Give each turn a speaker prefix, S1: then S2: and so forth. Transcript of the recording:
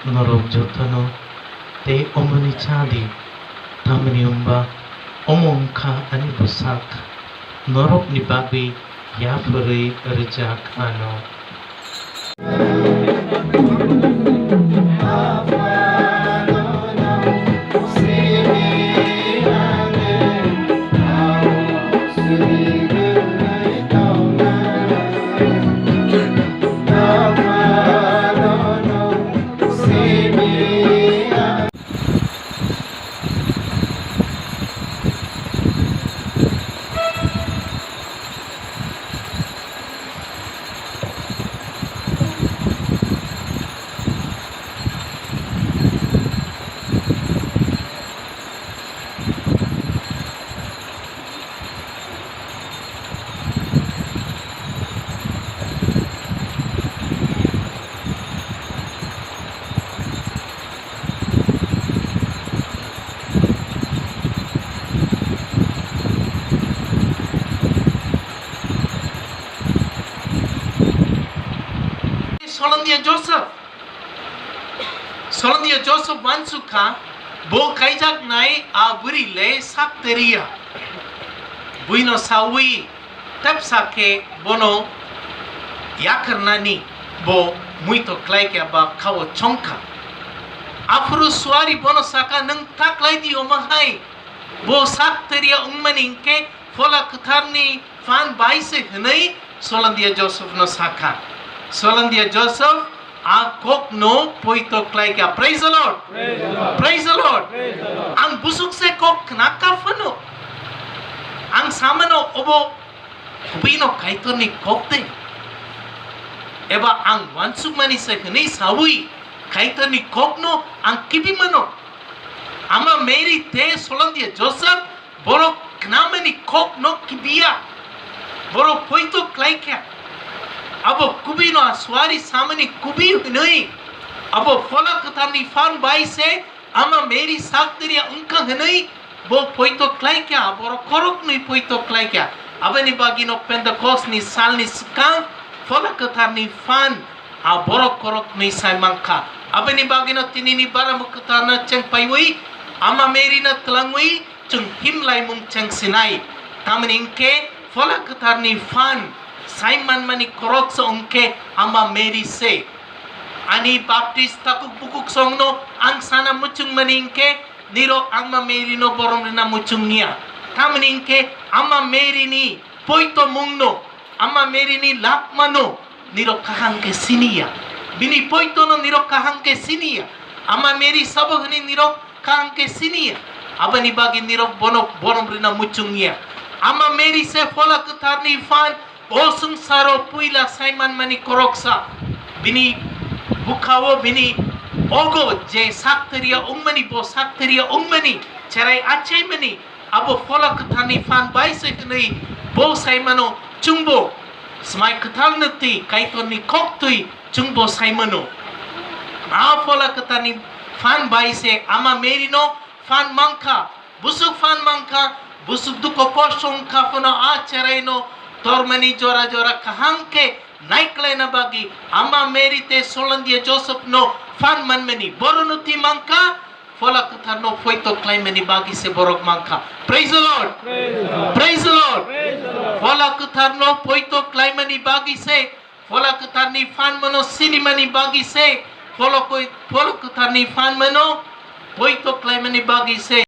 S1: Norok Jotano, Te Omani Chadi, Tamaniumba, Omonka Anibusak, Norok Nibabi, Yafuri Rijak Ano. Solandia Joseph Wansuka, Bo Kaijak Nai, A Buri Le Sapteria Buino Sawi, Tepsake, Bono, Yakarnani, Bo Muito Klaike Ba Kawa Chonka. Afru Suari Bono Saka Nung Taklaidi Omahai, Bo Sapteria Ummaninke, Fola Kutarni, Fan Baise Hunai, Solandia Joseph no Saka. Solandia Joseph, a kok no poito klaika. Praise the Lord. Praise the Lord. Ang busuk se kok nakafano. Ang samano obo kubino kaito ni kokte. Eba ang wansuk mani se kani sawi kaito ni kokno ang kibimano. Ama Mary te Solandia Joseph boro knamani kok no kibia. Boro poito klaika. Abo kubi no aswari samani kubi hunui. Abo fola katani fan bai se ama Mary sakteria unka hunui. Bo poito klaikya. Abo korok nui poito klaikya. Abani bagino Pentecost ni sal ni skang fola katani fan. Aboro korok nui sai mangka. Abani bagino tinini bara mukatana ceng paiwai. ama meri na telangui chung himlai mung chang sinai tamaning ke fola ketarni fan Simon mani korok songke ama meri se ani baptist takuk bukuk songno ang sana mucung maningke niro ama meri no borom rina mucungnya tamaningke ama meri ni poito mungno ama meri ni lakmano niro kahang ke sinia bini poito no niro kahang ke sinia ama meri sabog ni niro kahang ke sinia abani bagi niro borom rina mucungnya ama meri se fola ketarni fan osung saro puila Simon mani koroksa bini bukawo bini ogo je sakteria ungmani bo sakteria ungmani cerai acai mani abo fola ketani fan baise kini bo Simano chungbo smai ketal neti kaito ni koktui chungbo Simano a fola ketani fan baise ama merino fan mangka busuk duko kosong kafuna a cerai no tormani jora kahangke naik lena bagi ama merite solandia Joseph no fan manmeni boronuti mangka fola kutarno foito klaimeni bagi se borok mangka. Praise the Lord. Praise the Lord. Fola kutarno foito klaimeni bagi se fola kutarni fan mano sinimani bagi se fola kutarni fan mano foito klaimeni bagi se